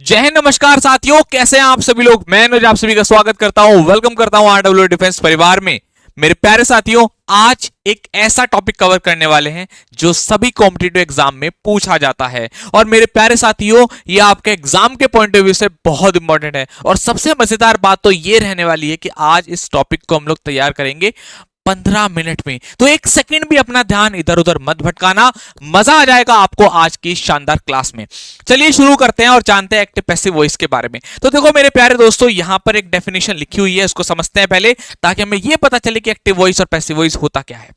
जय हिंद, नमस्कार साथियों, कैसे हैं आप सभी लोग। मैं अनुज आप सभी का स्वागत करता हूं, वेलकम करता हूं आरडब्ल्यू डिफेंस परिवार में। मेरे प्यारे साथियों, आज एक ऐसा टॉपिक कवर करने वाले हैं जो सभी कॉम्पिटिटिव एग्जाम में पूछा जाता है। और मेरे प्यारे साथियों, ये आपके एग्जाम के पॉइंट ऑफ व्यू से बहुत इंपॉर्टेंट है। और सबसे मजेदार बात तो ये रहने वाली है कि आज इस टॉपिक को हम लोग तैयार करेंगे 15 मिनट में, तो एक सेकंड भी अपना ध्यान इधर उधर मत भटकाना। मजा आ जाएगा आपको आज की शानदार क्लास में। चलिए शुरू करते हैं और जानते हैं एक्टिव पैसिव वॉइस के बारे में। तो देखो मेरे प्यारे दोस्तों, यहां पर एक डेफिनेशन लिखी हुई है, उसको समझते हैं पहले, ताकि हमें यह पता चले कि एक्टिव वॉइस और पैसिव वॉइस होता क्या है।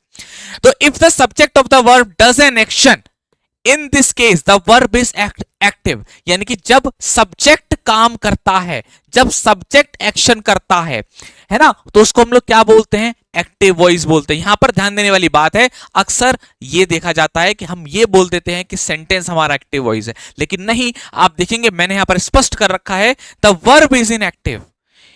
तो if the subject of the verb does an action, in this case the verb is active, यानी कि जब सब्जेक्ट काम करता है, जब सब्जेक्ट एक्शन करता है ना, तो उसको हम लोग क्या बोलते हैं, एक्टिव वॉइस बोलते हैं। यहां पर ध्यान देने वाली बात है, अक्सर ये देखा जाता है कि हम ये बोल देते हैं कि सेंटेंस हमारा एक्टिव वॉइस है, लेकिन नहीं। आप देखेंगे मैंने यहां पर स्पष्ट कर रखा है, the verb is in active,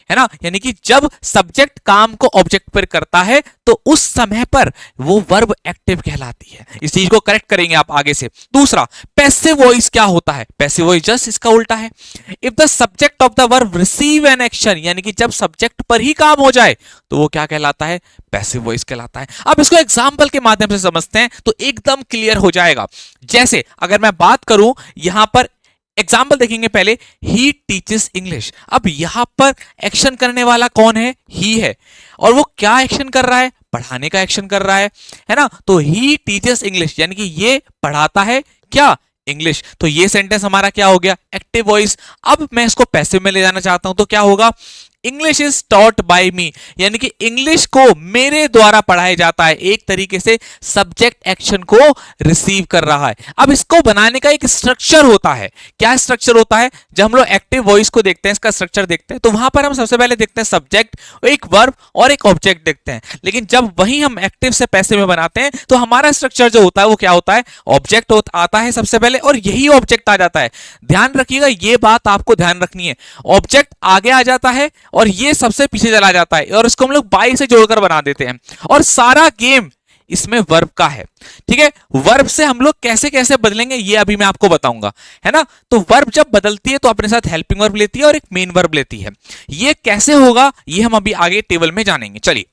है ना, यानी कि जब सब्जेक्ट काम को ऑब्जेक्ट पर करता है तो उस समय पर वो वर्ब एक्टिव कहलाती है। इस चीज को करेक्ट करेंगे आप आगे से। दूसरा, पैसिव वॉइस क्या होता है। पैसिव वॉइस जस्ट इसका उल्टा है। If the subject of the verb receive an action, यानी कि जब सब्जेक्ट पर ही काम हो जाए तो वो क्या कहलाता है, पैसिव वॉइस कहलाता है। अब इसको एग्जाम्पल के माध्यम से समझते हैं तो एकदम क्लियर हो जाएगा। जैसे अगर मैं बात करूं, यहां पर एग्जाम्पल देखेंगे पहले, ही टीचेस इंग्लिश। अब यहां पर एक्शन करने वाला कौन है, ही है, और वो क्या एक्शन कर रहा है, पढ़ाने का एक्शन कर रहा है ना। तो ही टीचेस इंग्लिश, यानी कि ये पढ़ाता है क्या, इंग्लिश। तो ये सेंटेंस हमारा क्या हो गया, एक्टिव वॉइस। अब मैं इसको पैसिव में ले जाना चाहता हूं तो क्या होगा, इंग्लिश इज टॉट बाय मी, यानी कि इंग्लिश को मेरे द्वारा पढ़ाया जाता है। एक तरीके से सब्जेक्ट एक्शन को रिसीव कर रहा है। अब इसको बनाने का एक स्ट्रक्चर होता है। क्या स्ट्रक्चर होता है, जब हम लोग एक्टिव वॉइस को देखते हैं, इसका स्ट्रक्चर देखते हैं, तो वहां पर हम सबसे पहले देखते हैं सब्जेक्ट, एक वर्ब और एक ऑब्जेक्ट देखते हैं। लेकिन जब वही हम एक्टिव से पैसिव में बनाते हैं तो हमारा स्ट्रक्चर जो होता है वो क्या होता है, ऑब्जेक्ट आता है सबसे पहले और यही ऑब्जेक्ट आ जाता है। ध्यान रखिएगा, ये बात आपको ध्यान रखनी है। ऑब्जेक्ट आगे आ जाता है और ये सबसे पीछे चला जाता है, और इसको हम लोग बाई से जोड़कर बना देते हैं। और सारा गेम इसमें वर्ब का है। ठीक है, वर्ब से हम लोग कैसे कैसे बदलेंगे ये अभी मैं आपको बताऊंगा, है ना। तो वर्ब जब बदलती है तो अपने साथ हेल्पिंग वर्ब लेती है और एक मेन वर्ब लेती है। ये कैसे होगा ये हम अभी आगे टेबल में जानेंगे। चलिए,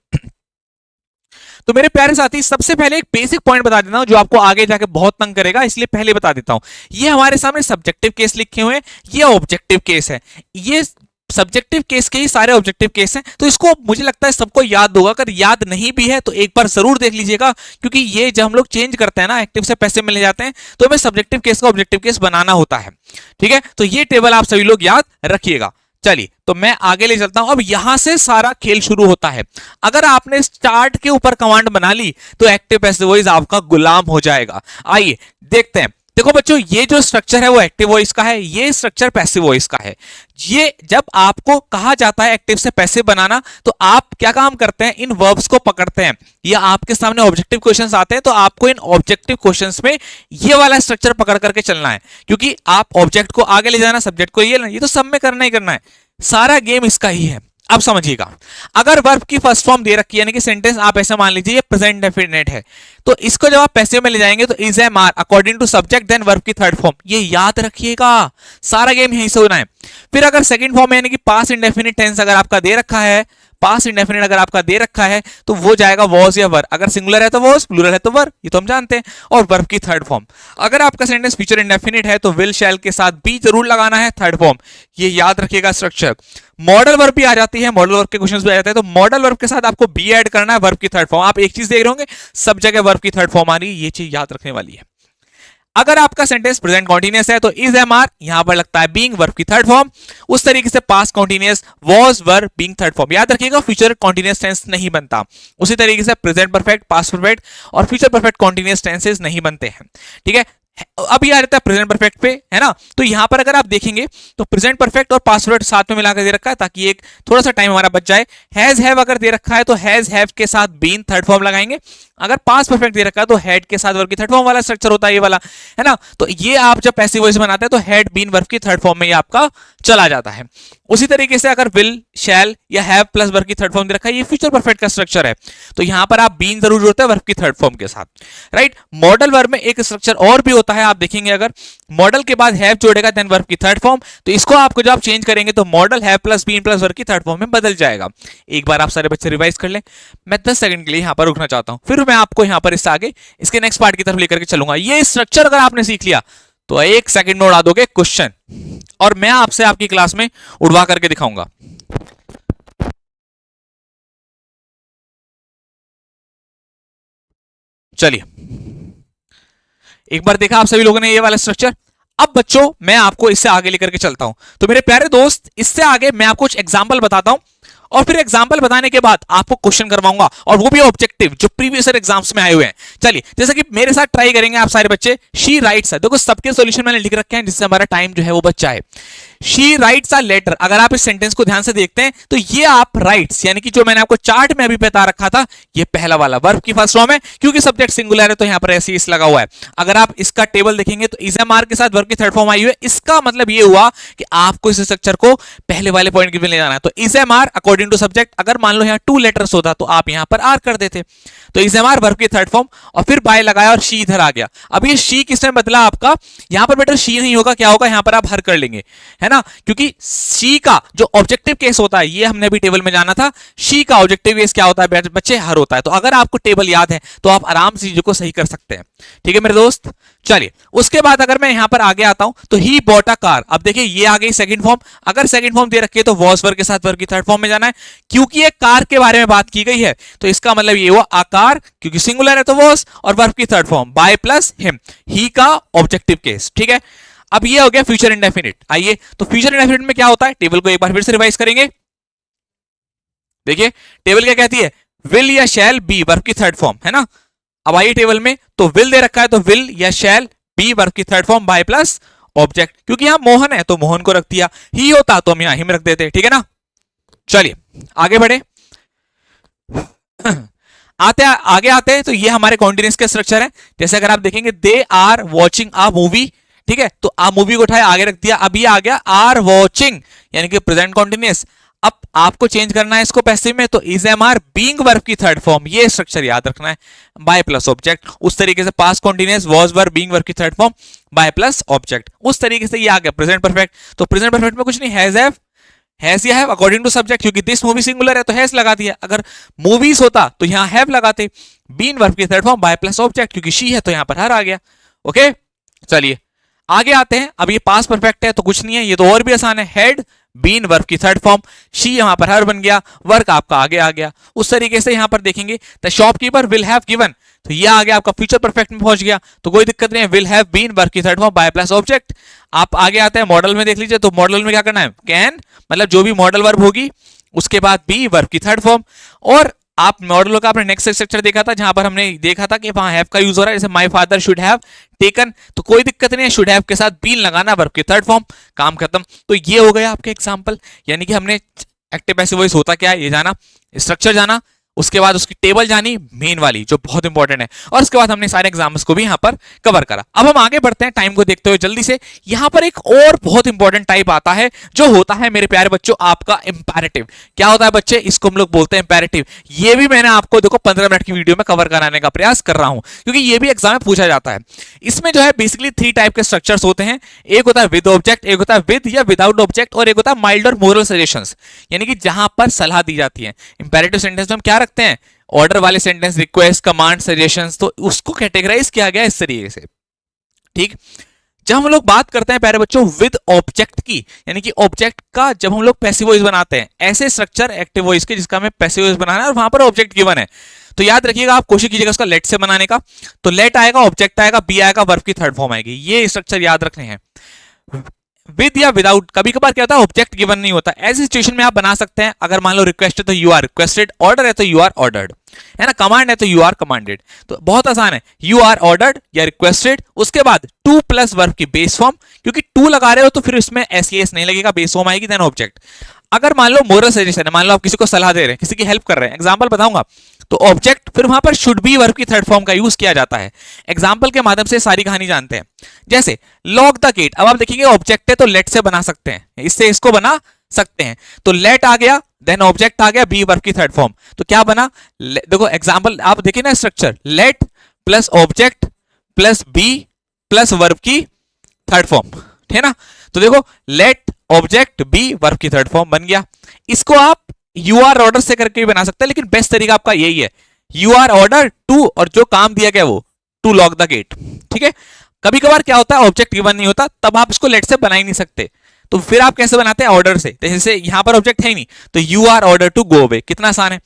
तो मेरे प्यारे साथी, सबसे पहले एक बेसिक पॉइंट बता देता हूं जो आपको आगे जाके बहुत तंग करेगा, इसलिए पहले बता देता हूं। ये हमारे सामने सब्जेक्टिव केस लिखे हुए हैं, ये ऑब्जेक्टिव केस है। ये सब्जेक्टिव केस के ही सारे ऑब्जेक्टिव केस हैं, तो इसको मुझे लगता है सबको याद होगा। अगर याद नहीं भी है तो एक बार जरूर देख लीजिएगा, क्योंकि ये जब हम लोग चेंज करते हैं ना, एक्टिव से पैसिव में ले जाते हैं, तो हमें सब्जेक्टिव केस का ऑब्जेक्टिव केस बनाना होता है। ठीक है, तो ये टेबल आप सभी लोग याद रखिएगा। चलिए, तो मैं आगे ले चलता हूं। अब यहां से सारा खेल शुरू होता है। अगर आपने स्टार्ट के ऊपर कमांड बना ली तो एक्टिव पैसिव वॉइस आपका गुलाम हो जाएगा। आइए देखते हैं। देखो बच्चों, ये जो स्ट्रक्चर है वो एक्टिव वॉइस का है, ये स्ट्रक्चर पैसिव वॉइस का है। ये जब आपको कहा जाता है एक्टिव से पैसिव बनाना, तो आप क्या काम करते हैं, इन वर्ब्स को पकड़ते हैं, या आपके सामने ऑब्जेक्टिव क्वेश्चंस आते हैं तो आपको इन ऑब्जेक्टिव क्वेश्चंस में ये वाला स्ट्रक्चर पकड़ करके चलना है, क्योंकि आप ऑब्जेक्ट को आगे ले जाना, सब्जेक्ट को ये तो सब में करना ही करना है। सारा गेम इसका ही है। अब समझिएगा, अगर वर्ब की फर्स्ट फॉर्म दे रखी है, यानी कि सेंटेंस आप ऐसे मान लीजिए ये प्रेजेंट डेफिनेट है, तो इसको जब आप पैसिव में ले जाएंगे तो is am are according to subject then verb की थर्ड फॉर्म। ये याद रखिएगा, सारा गेम यहीं से होना है। फिर अगर सेकंड फॉर्म यानी कि पास्ट इंडेफिनिट टेंस अगर आपका दे रखा है, पास्ट इंडेफिनिट अगर आपका दे रखा है तो वो जाएगा वॉज या वर। अगर सिंगुलर है तो वॉज, प्लूरल है तो वर, ये तो हम जानते हैं। और वर्ब की थर्ड फॉर्म, अगर आपका सेंटेंस फ्यूचर इंडेफिनिट है तो विल शैल के साथ बी जरूर लगाना है, थर्ड फॉर्म। ये याद रखिएगा स्ट्रक्चर। मॉडल वर्ब भी आ जाती है, मॉडल वर्ब के क्वेश्चंस भी आ जाते हैं, तो मॉडल वर्ब के साथ आपको बी ऐड करना है, वर्ब की थर्ड फॉर्म। आप एक चीज देख रहे होंगे, सब जगह वर्ब की थर्ड फॉर्म आ रही है, ये चीज याद रखने वाली है। अगर आपका सेंटेंस प्रेजेंट कॉन्टिन्यूअस है तो इज एम आर, यहां पर लगता है बीइंग, वर्ब की थर्ड फॉर्म। उस तरीके से past continuous was were being third form. याद रखिएगा, फ्यूचर कॉन्टिन्यूअस टेंस नहीं बनता। उसी तरीके से प्रेजेंट परफेक्ट, पास्ट परफेक्ट और फ्यूचर परफेक्ट कॉन्टिन्यूअस टेंसेस नहीं बनते हैं। ठीक है, अब ये आ जाता है प्रेजेंट परफेक्ट पे, है ना। तो यहां पर अगर आप देखेंगे तो प्रेजेंट परफेक्ट और पास्ट परफेक्ट साथ में मिलाकर दे रखा है, ताकि एक थोड़ा सा टाइम हमारा बच जाए। हैज हैव अगर दे रखा है तो हैज हैव के साथ बीन थर्ड फॉर्म लगाएंगे। अगर पास्ट परफेक्ट दे रखा है तो हैड के साथ वर्ब की थर्ड फॉर्म वाला स्ट्रक्चर होता है, ये वाला, है ना। तो ये आप जब पैसिव वॉइस बनाते हैं तो हैड बीन वर्ब की थर्ड फॉर्म में ये आपका चला जाता है। उसी तरीके से अगर विल, शैल या हैव प्लस वर्ब की थर्ड फॉर्म दे रखा है, ये फ्यूचर परफेक्ट का स्ट्रक्चर है, तो यहां पर आप बीन जरूर जोड़ते हैं वर्ब की थर्ड फॉर्म के साथ, राइट। मॉडल वर्ब में एक स्ट्रक्चर और भी होता होता है, आप देखेंगे अगर मॉडल के बाद हैव जोड़ेगा देन वर्ब की थर्ड फॉर्म, तो इसको आपको जब आप चेंज करेंगे तो modal have plus been plus verb की थर्ड फॉर्म में बदल जाएगा। एक बार आप सारे बच्चे रिवाइज कर लें। मैं 10 सेकंड के लिए यहां पर रुकना चाहता हूं, फिर मैं आपको यहां पर इससे आगे इसके नेक्स्ट पार्ट की तरफ लेकर के चलूंगा। ये स्ट्रक्चर अगर आपने सीख लिया तो 1 सेकंड में उड़ा दोगे क्वेश्चन, और मैं आपसे आपकी क्लास में उड़वा करके दिखाऊंगा। चलिए, एक बार देखा आप सभी लोगों ने ये वाला स्ट्रक्चर। अब बच्चों मैं आपको इससे आगे लेकर के चलता हूं। तो मेरे प्यारे दोस्त, इससे आगे मैं आपको कुछ एग्जांपल बताता हूं, और फिर एग्जाम्पल बताने के बाद आपको क्वेश्चन करवाऊंगा, और वो भी ऑब्जेक्टिव जो प्रीवियस ईयर एग्जाम्स में आए हुए हैं। चलिए, जैसे कि मेरे साथ ट्राई करेंगे आप सारे बच्चे। शी राइट्स, देखो सबके सॉल्यूशन मैंने लिख रखे हैं जिससे हमारा टाइम जो है वो बच जाए। शी राइट्स अ लेटर, अगर आप इस सेंटेंस को ध्यान से देखते हैं तो ये आप राइट्स, यानी कि जो मैंने आपको चार्ट में अभी बता रखा था, ये पहला वाला वर्ब की फर्स्ट फॉर्म है, क्योंकि सब्जेक्ट सिंगुलर है तो यहां पर एस लगा हुआ है। अगर आप इसका टेबल देखेंगे तो इज एम आर के साथ वर्ब की थर्ड फॉर्म आई हुई है। इसका मतलब ये हुआ कि आपको इस स्ट्रक्चर को पहले वाले पॉइंट की ले जाना है। तो is am are according to subject, अगर मान लो यहां 2 लेटर्स होता तो आप यहां पर आर कर देते। तो इज एम आर वर्ब की थर्ड फॉर्म, और फिर बाय लगाया और शी इधर आ गया। अब ये शी किसने बदला आपका, यहां पर बेटा शी नहीं होगा, क्या होगा यहां पर आप हर कर लेंगे, है ना, क्योंकि शी का जो ऑब्जेक्टिव केस होता है ये हमने अभी टेबल में जाना था। शी का ऑब्जेक्टिव केस क्या होता है बच्चे, हर होता है। तो अगर आपको टेबल याद है तो आप आराम से चीजों को सही कर सकते हैं। ठीक है मेरे दोस्त। चलिए, उसके बाद अगर मैं यहां पर आगे आता हूं तो ही बॉट अ कार। अब देखिए ये आ गई सेकंड फॉर्म। अगर सेकंड फॉर्म दे रखी है तो वॉज वर्ब के साथ वर्ब की थर्ड फॉर्म में जाना है, क्योंकि ये कार के बारे में बात की गई है। तो इसका मतलब ये हुआ आ कार, क्योंकि सिंगुलर है तो वॉज, और वर्ब की third form by plus him, he का ऑब्जेक्टिव केस। ठीक है, अब ये हो गया फ्यूचर इंडेफिनिट। आइए, तो फ्यूचर इंडेफिनिट में क्या होता है, टेबल को एक बार फिर से रिवाइज करेंगे। देखिए टेबल क्या कहती है, विल या शैल बी वर्ब की थर्ड फॉर्म, है ना। अब आइए टेबल में, तो विल दे रखा है तो विल या शैल बी वर्ब की third form by plus object, क्योंकि यहां मोहन है तो मोहन को रख दिया, ही होता तो हम यहां हिम रख देते। ठीक है ना। चलिए आगे बढ़े। आगे आते हैं तो ये हमारे कॉन्टिन्यूअस के स्ट्रक्चर है। जैसे अगर आप देखेंगे they are watching a movie, ठीक है, तो आ मूवी को उठाया आगे रख दिया। अब ये आ गया आर वॉचिंग, यानी कि प्रेजेंट कॉन्टिन्यूअस। अब आपको चेंज करना है इसको पैसिव में, तो is am are being verb की थर्ड फॉर्म, ये स्ट्रक्चर याद रखना है, बाय प्लस ऑब्जेक्ट। उस तरीके से past continuous was verb being verb की third form by plus object. उस तरीके से ये आ गया प्रेजेंट परफेक्ट। तो प्रेजेंट परफेक्ट में कुछ नहीं, हैज या हैव अकॉर्डिंग टू सब्जेक्ट, क्योंकि दिस मूवी सिंगुलर है तो हैज लगा दिया। अगर मूवीज होता तो यहां हैव लगाते। बीन वर्ब की third form by plus object, क्योंकि शी है तो यहां पर हर आ गया। ओके, चलिए आगे आते हैं। अब ये पास परफेक्ट है तो कुछ नहीं है, ये तो और भी आसान है। हैड बीन वर्ब की थर्ड फॉर्म, शी यहां पर हर बन गया, वर्क आपका आगे आ गया। उस तरीके से यहां पर देखेंगे the shopkeeper will have given, तो ये आ गया आपका फ्यूचर परफेक्ट में पहुंच गया, तो कोई दिक्कत नहीं है। विल हैव बीन वर्ब की third form by plus object. आप आगे आते हैं मॉडल में, देख लीजिए, तो मॉडल में क्या करना है, कैन, मतलब जो भी मॉडल वर्ब होगी उसके बाद बी वर्ब की थर्ड फॉर्म। और आप मॉडलों का आपने नेक्स्ट स्ट्रक्चर देखा था जहां पर हमने देखा था कि वहां हैव का यूज हो रहा है, जैसे my father should have taken, तो कोई दिक्कत नहीं है, शुड हैव के साथ बीन लगाना, वर्ब की थर्ड फॉर्म, काम खत्म। तो ये हो गया आपके एग्जांपल, यानी कि हमने एक्टिव पैसिव वॉइस होता क्या है ये जाना, स्ट्रक्चर जाना, उसके बाद उसकी टेबल जानी मेन वाली जो बहुत इंपॉर्टेंट है, और उसके बाद हमने सारे एग्जाम्स को भी यहां पर कवर करा। अब हम आगे बढ़ते हैं टाइम को देखते हुए जल्दी से। यहां पर एक और बहुत इंपॉर्टेंट टाइप आता है जो होता है मेरे प्यारे बच्चों आपका इंपैरेटिव। क्या होता है बच्चे, इसको हम लोग बोलते हैं इंपैरेटिव। ये भी मैंने आपको देखो 15 मिनट की वीडियो में कवर कराने का प्रयास कर रहा हूं, क्योंकि ये भी एग्जाम में पूछा जाता है। इसमें जो है बेसिकली 3 टाइप के स्ट्रक्चर्स होते हैं। एक होता है विद ऑब्जेक्ट, एक होता है विद या विदाउट ऑब्जेक्ट, और एक होता है माइल्ड और मोरल सजेशंस, यानी कि जहां पर सलाह दी जाती है। इंपैरेटिव सेंटेंस में हम क्या रखते हैं, ऑर्डर वाले सेंटेंस, रिक्वेस्ट, कमांड, सजेशंस, तो उसको कैटेगराइज किया गया इस तरीके से। ठीक, जब हम लोग बात करते हैं प्यारे बच्चों विद ऑब्जेक्ट की, यानी कि ऑब्जेक्ट का जब हम लोग पैसिव वॉइस बनाते हैं, ऐसे स्ट्रक्चर एक्टिव वॉइस के जिसका हमें पैसिव वॉइस बनाना है और वहां पर ऑब्जेक्ट गिवन है, तो याद रखिएगा, आप कोशिश कीजिएगा उसका लेट से बनाने का। तो लेट आएगा, ऑब्जेक्ट आएगा, बी आएगा, वर्ब की थर्ड फॉर्म आएगी। ये स्ट्रक्चर याद रखने हैं। विद या विदाउट, कभी कभार क्या होता है ऑब्जेक्ट गिवन नहीं होता, ऐसी सिचुएशन में आप बना सकते हैं। अगर मान लो रिक्वेस्ट है तो यू आर रिक्वेस्टेड, ऑर्डर है तो यू आर ऑर्डर्ड, है ना, कमांड है तो यू आर कमांडेड। तो बहुत आसान है, यू आर ऑर्डर्ड या रिक्वेस्टेड, उसके बाद टू प्लस वर्ब की बेस फॉर्म, क्योंकि टू लगा रहे हो तो फिर इसमें एस नहीं लगेगा, बेस फॉर्म आएगी, देन ऑब्जेक्ट। अगर मान लो मोरल सजेशन है, मान लो आप किसी को सलाह दे रहे हैं, किसी की हेल्प कर रहे हैं, एग्जांपल बताऊंगा, तो ऑब्जेक्ट फिर वहां पर शुड बी वर्ब की थर्ड फॉर्म का यूज किया जाता है। एग्जांपल के माध्यम से सारी कहानी जानते हैं। जैसे लॉक द गेट, अब आप देखिए ऑब्जेक्ट है तो लेट से बना सकते हैं, इससे इसको बना सकते हैं। तो लेट आ गया, देन ऑब्जेक्ट आ गया, बी वर्ब की थर्ड फॉर्म, तो क्या बना, देखो एग्जांपल आप देखिए ना structure, let plus object plus be plus verb की थर्ड फॉर्म, ठीक है ना। तो देखो लेट ऑब्जेक्ट बी वर्ब की थर्ड फॉर्म बन गया। इसको आप यू आर ऑर्डर से करके भी बना सकते हैं, लेकिन बेस्ट तरीका आपका यही है, यू आर ऑर्डर टू, और जो काम दिया गया वो टू लॉक द गेट, ठीक है। कभी कभार क्या होता है ऑब्जेक्ट गिवन नहीं होता, तब आप इसको लेट से बना ही नहीं सकते, तो फिर आप कैसे बनाते हैं ऑर्डर से, जैसे यहां पर ऑब्जेक्ट है ही नहीं तो you are order to go away, कितना आसान है।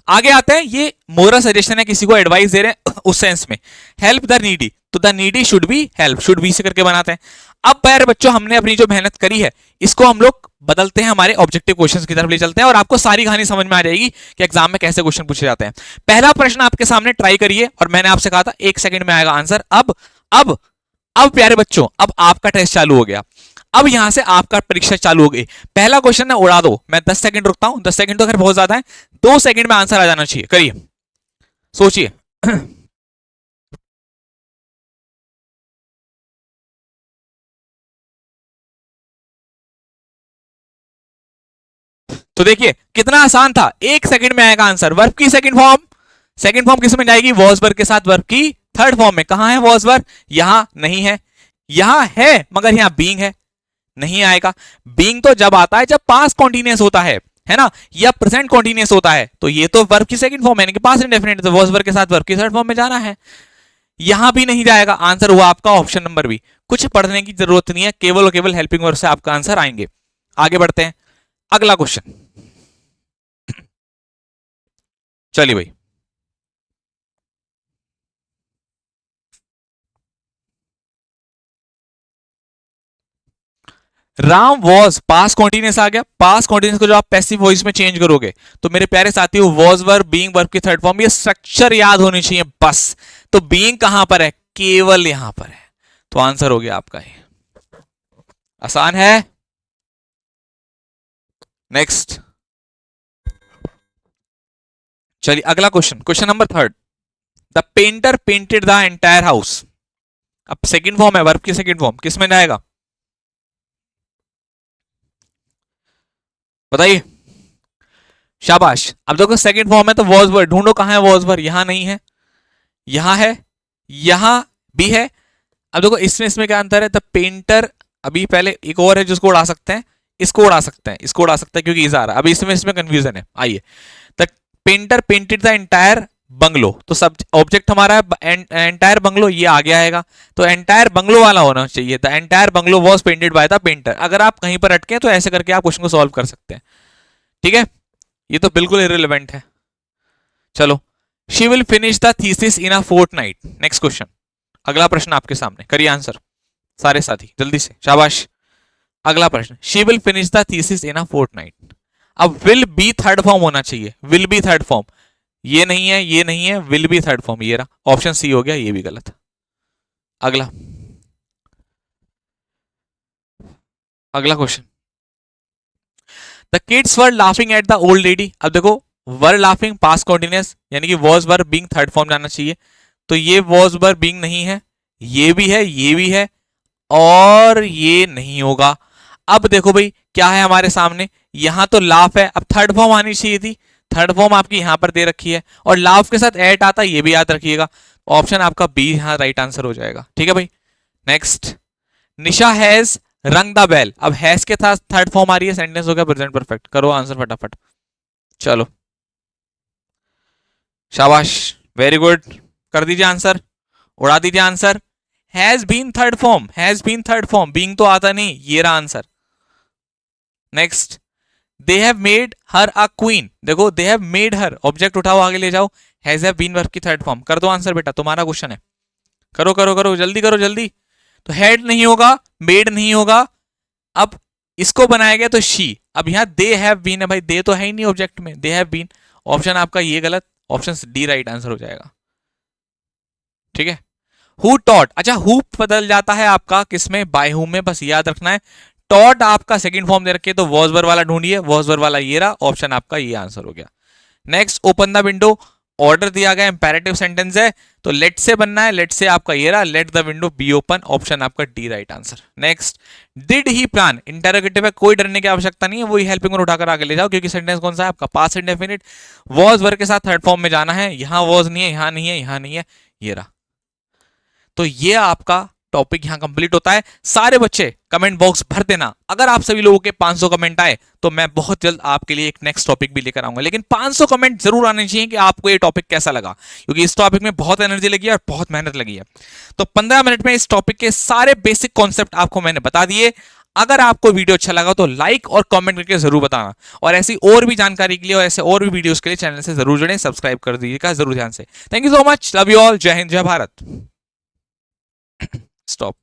आगे आते हैं, ये मोरल सजेशन है, किसी को एडवाइस दे रहे हैं उस सेंस में, हेल्प द नीडी, तो the needy should be help, should be से करके बनाते हैं। अब प्यारे बच्चों हमने अपनी जो मेहनत करी है इसको हम लोग बदलते हैं, हमारे ऑब्जेक्टिव क्वेश्चंस की तरफ ले चलते हैं, और आपको सारी कहानी समझ में आ जाएगी कि एग्जाम में कैसे क्वेश्चन पूछे जाते हैं। पहला प्रश्न आपके सामने ट्राई करिए, और मैंने आपसे कहा था 1 सेकंड में आएगा आंसर। अब प्यारे बच्चों अब आपका टेस्ट चालू हो गया, अब यहां से आपका परीक्षा चालू हो गई। पहला क्वेश्चन है उड़ा दो, मैं 10 सेकंड रुकता हूं, 10 सेकंड तो खैर बहुत ज्यादा है, 2 सेकंड में आंसर आ जाना चाहिए, करिए सोचिए। तो देखिए कितना आसान था, 1 सेकंड में आएगा आंसर। वर्ब की सेकंड फॉर्म, सेकंड फॉर्म किस में जाएगी, वॉज वर्ब के साथ वर्ब की थर्ड फॉर्म में। कहां है वॉज वर्ब, यहां नहीं है, यहां है मगर यहां बीइंग है, नहीं आएगा। बीइंग तो जब आता है जब पास्ट कॉन्टिन्यूअस होता है ना, या प्रेजेंट कॉन्टिन्यूअस होता है, तो ये तो वर्ब की सेकंड फॉर्म है, यानी कि पास्ट इंडेफिनिट, तो वॉज वर्ब के साथ वर्ब की थर्ड फॉर्म में जाना है। यहां भी नहीं जाएगा, आंसर हुआ आपका ऑप्शन नंबर बी। कुछ पढ़ने की जरूरत नहीं है, केवल और केवल हेल्पिंग वर्ब से आपका आंसर आएंगे। आगे बढ़ते हैं, अगला क्वेश्चन, चलिए भाई। राम वॉज पास्ट कॉन्टिन्यूअस आ गया, पास्ट कॉन्टिन्यूअस को जो आप पैसिव वॉइस में चेंज करोगे तो मेरे प्यारे साथियों वॉज वर्ब बीइंग वर्ब की थर्ड फॉर्म, ये स्ट्रक्चर याद होनी चाहिए बस। तो बीइंग कहां पर है, केवल यहां पर है, तो आंसर हो गया आपका ये, आसान है। नेक्स्ट, चलिए अगला question, question number third, the painter painted the entire house. अब सेकंड फॉर्म है, वर्ब की सेकंड फॉर्म किस में जाएगा बताइए, शाबाश। अब देखो सेकंड फॉर्म है तो वॉज वर्ब, ढूंढो कहां है वॉज वर्ब, यहां नहीं है, यहां है, यहां भी है। अब देखो इसमें इसमें क्या अंतर है, द पेंटर, अभी पहले एक और है जिसको उड़ा सकते हैं, इसको उड़ा सकते हैं, इसको उड़ा सकते हैं क्योंकि इजा आ रहा है, अभी इसमें इसमें कंफ्यूजन है। आइए, the painter painted the entire bungalow, तो सब ऑब्जेक्ट हमारा है एंटायर बंगलो, ये आगे आएगा, तो एंटायर बंगलो वाला होना चाहिए, the entire bungalow was painted by the painter. अगर आप कहीं पर अटके तो ऐसे करके आप क्वेश्चन को सॉल्व कर सकते हैं, ठीक है, ये तो बिल्कुल इररिलेवेंट है। चलो, she will finish the thesis in a fortnight. Next question, अगला प्रश्न आपके सामने, करिए आंसर सारे साथी जल्दी से, शाबाश। अगला प्रश्न, she will finish the thesis in a fortnight. अब विल बी थर्ड फॉर्म होना चाहिए, विल बी थर्ड फॉर्म, ये नहीं है, ये नहीं है, विल बी थर्ड फॉर्म, ये रहा, ऑप्शन सी हो गया, ये भी गलत। अगला, अगला question, the kids were laughing at the old lady. अब देखो वर लाफिंग पास्ट कॉन्टिन्यूअस, यानी कि was were being third form जाना चाहिए, तो ये वॉज वर बीइंग नहीं है, ये भी है, ये भी है, और ये नहीं होगा। अब देखो भाई क्या है हमारे सामने, यहां तो लाफ है, अब थर्ड फॉर्म आनी चाहिए थी, थर्ड फॉर्म आपकी यहां पर दे रखी है, और लाफ के साथ एट आता, ये भी याद रखिएगा, ऑप्शन आपका बी यहां राइट आंसर हो जाएगा, ठीक है भाई। नेक्स्ट, निशा हैज रंग द बेल। अब हैज के साथ थर्ड फॉर्म आ रही है, सेंटेंस हो गया प्रेजेंट परफेक्ट, करो आंसर फटाफट, चलो शाबाश, वेरी गुड, कर दीजिए आंसर, उड़ा दीजिए answer. Has been third form, has been third form, being तो आता नहीं, ये रहा answer. Next, they have made her a queen. देखो they have made her, object उठाओ आगे ले जाओ, हैज हैव बीन वर्ब की थर्ड फॉर्म, कर दो आंसर बेटा, तुम्हारा क्वेश्चन है, करो करो करो, जल्दी करो जल्दी। तो हेड नहीं होगा, मेड नहीं होगा, अब इसको बनाया गया तो शी, अब यहां दे हैव बीन है भाई, दे तो है ही नहीं ऑब्जेक्ट में, दे हैव बीन, ऑप्शन आपका ये गलत, ऑप्शन डी राइट आंसर हो जाएगा, ठीक है। हु टॉट, अच्छा हु बदल जाता है आपका किसमें, बाय हु में, बस याद रखना है। टॉट आपका सेकंड फॉर्म दे रखे, तो वॉज वर्ब वाला ढूंढिए, वॉज वर्ब वाला ये रहा, ऑप्शन आपका ये आंसर हो गया। Next, open the window, order दिया गया, इंपेरेटिव सेंटेंस है, तो लेट से बनना है, लेट से आपका ये रहा, let the window be open, option आपका D right answer. Next, did he plan, interrogative है, कोई डरने की आवश्यकता नहीं है, वही हेल्पिंग वर्ब उठाकर आगे ले जाओ, क्योंकि सेंटेंस कौन सा है आपका, पास्ट इंडेफिनिट, वॉज वर्ब के साथ थर्ड फॉर्म में जाना है, यहां वॉज नहीं है, यहां नहीं है, यहां नहीं है, ये रहा। तो ये आपका टॉपिक यहाँ कंप्लीट होता है। सारे बच्चे कमेंट बॉक्स भर देना। अगर आप सभी लोगों के 500 कमेंट आए तो मैं बहुत जल्द आपके लिए एक नेक्स्ट टॉपिक भी लेकर आऊंगा, लेकिन 500 कमेंट जरूर आने चाहिए कि आपको ये टॉपिक कैसा लगा, क्योंकि इस टॉपिक में बहुत एनर्जी लगी है और बहुत मेहनत लगी है। तो 15 मिनट में इस टॉपिक के सारे बेसिक कॉन्सेप्ट आपको मैंने बता दिए। अगर आपको वीडियो अच्छा लगा तो लाइक और कमेंट करके जरूर बताना, और ऐसी और भी जानकारी के लिए और ऐसे और भी वीडियोस के लिए चैनल से जरूर जुड़ें, सब्सक्राइब कर दीजिएगा जरूर ध्यान से। Thank you so much, love you all, जय हिंद जय भारत। स्टॉप।